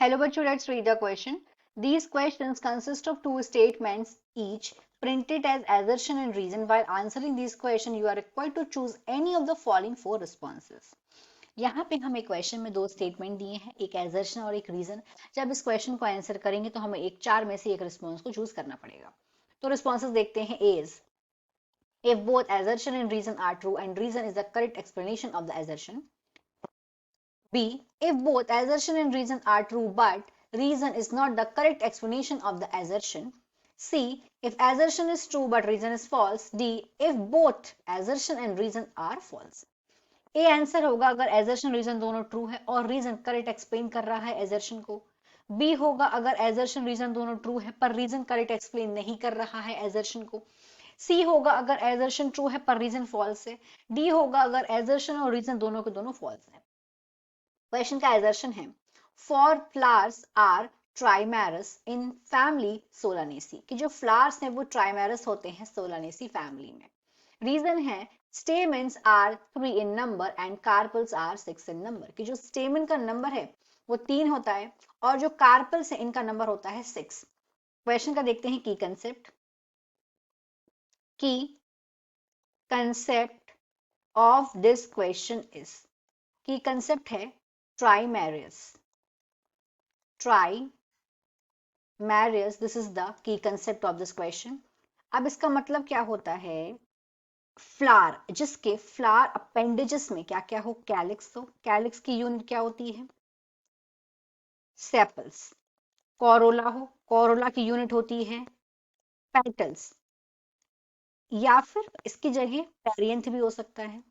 Hello, bachcho, let's read the question. These questions consist of two statements each, printed as assertion and reason. While answering these questions, you are required to choose any of the following four responses. यहाँ पे हमें question में दो statement दिए हैं, एक assertion और एक रीजन। जब इस क्वेश्चन को आंसर करेंगे तो हमें एक चार में से एक रिस्पॉन्स को चूज करना पड़ेगा। तो रिस्पॉन्सेज देखते हैं। ए is if both assertion and reason are true and reason is the correct explanation of the assertion. B. If both assertion and reason are true but reason is not the correct explanation of the assertion. C. If assertion is true but reason is false. D. If both assertion and reason are false. A answer होगा अगर assertion reason दोनों true है और reason correct explain कर रहा है assertion को। B होगा अगर assertion reason दोनों true है पर reason correct explain नहीं कर रहा है assertion को। C होगा अगर assertion true है पर reason false है। D होगा अगर assertion और reason दोनों के दोनों false है। क्वेश्चन का assertion है for flowers are trimerous in family Solanaceae, कि जो फ्लावर्स हैं वो ट्राइमेरस होते हैं सोलानेसी फैमिली में। रीजन है stamens are 3 in number and carpels are 6 in number, कि जो स्टेमन का नंबर है वो 3 होता है और जो कार्पल्स है इनका नंबर होता है 6। क्वेश्चन का देखते हैं की कंसेप्ट। की concept of this question is, की कंसेप्ट है trimerous. Trimerous, this is the key concept of this question. अब इसका मतलब क्या होता है, फ्लावर जिसके फ्लावर अपेंडेजेस में क्या क्या हो, कैलिक्स हो, कैलिक्स की यूनिट क्या होती है, सेपल्स। कोरोला हो, कोरोला की यूनिट होती है पेटल्स, या फिर इसकी जगह पेरियंथ भी हो सकता है।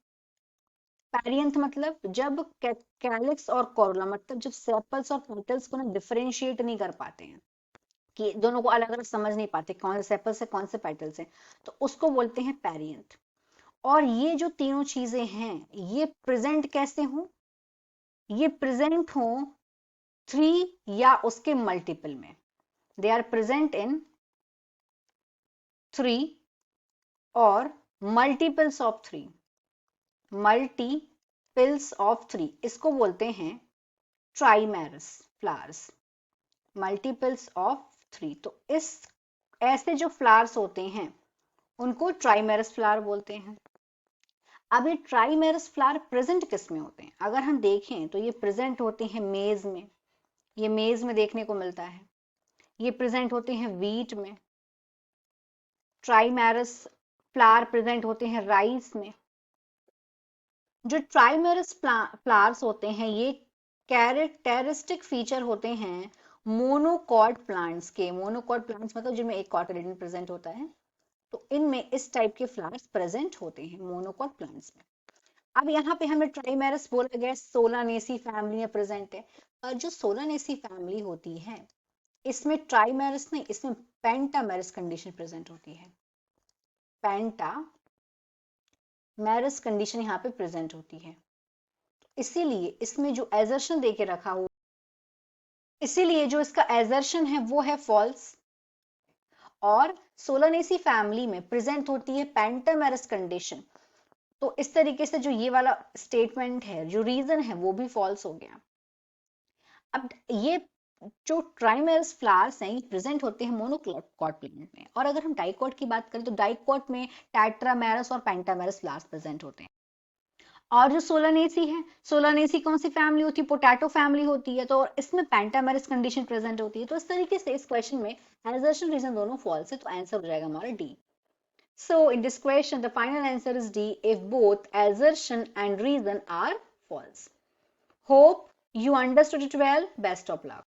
पेरियंथ मतलब जब कैलिक्स और कोरोला, मतलब जब सेपल्स और पेटल्स को ना डिफरेंशिएट नहीं कर पाते हैं, कि दोनों को अलग अलग समझ नहीं पाते कौन से सेपल्स है कौन से पेटल्स है, तो उसको बोलते हैं पेरियंथ। और ये जो तीनों चीजें हैं ये प्रेजेंट कैसे हो, ये प्रेजेंट हो 3 या उसके मल्टीपल में। दे आर प्रेजेंट इन 3 और मल्टीपल्स ऑफ 3, मल्टीपल्स ऑफ 3, इसको बोलते हैं ट्राइमेरस फ्लावर्स, मल्टीपल्स ऑफ 3। तो इस ऐसे जो फ्लावर्स होते हैं उनको ट्राइमेरस फ्लावर बोलते हैं। अब ये ट्राइमेरस फ्लावर प्रेजेंट किस में होते हैं, अगर हम देखें तो ये प्रेजेंट होते हैं मेज में, ये मेज में देखने को मिलता है। ये प्रेजेंट होते हैं वीट में। ट्राइमेरस फ्लावर प्रेजेंट होते हैं राइस में। जो ट्राइमेरस फ्लावर्स होते हैं ये कैरेक्टरिस्टिक फीचर होते हैं मोनोकॉट प्लांट्स के। मोनोकॉट प्लांट्स मतलब जिनमें एक कॉटलेडन प्रेजेंट होता है, तो इनमें इस टाइप के फ्लावर्स प्रेजेंट होते हैं मोनोकॉट प्लांट्स में। अब यहाँ पे हमें ट्राइमेरस बोला गया, सोलानेसी फैमिली में प्रेजेंट है। और जो सोलानेसी फैमिली होती है इसमें ट्राइमेरस नहीं, इसमें पेंटामेरस कंडीशन प्रेजेंट होती है। पेंटामेरस कंडीशन यहाँ पे प्रेजेंट होती है। इसीलिए इसमें जो एजर्शन देके रखा हुआ, इसीलिए जो इसका एजर्शन है वो है फॉल्स। और सोलानेसी फैमिली में प्रेजेंट होती है पेंटामेरस कंडीशन, तो इस तरीके से जो ये वाला स्टेटमेंट है, जो रीजन है वो भी फॉल्स हो गया। अब ये जो ट्राइमेरस फ्लावर्स हैं ये प्रेजेंट होते हैं मोनोकॉट प्लांट में। और अगर हम डाइकॉट की बात करें तो डाइकॉट में टेट्रामेरस और पेंटामेरस फ्लावर्स प्रेजेंट होते हैं। और जो सोलानेसी है, सोलानेसी कौन सी फैमिली होती है, पोटैटो फैमिली होती है, तो इसमें पेंटामेरस कंडीशन प्रेजेंट होती है। तो इस तरीके से इस क्वेश्चन में एजर्शन रीजन दोनों फॉल्स है, तो आंसर हो जाएगा हमारा D. So in this question, the final answer is D, if both assertion and reason are false. Hope you understood it well. Best of luck.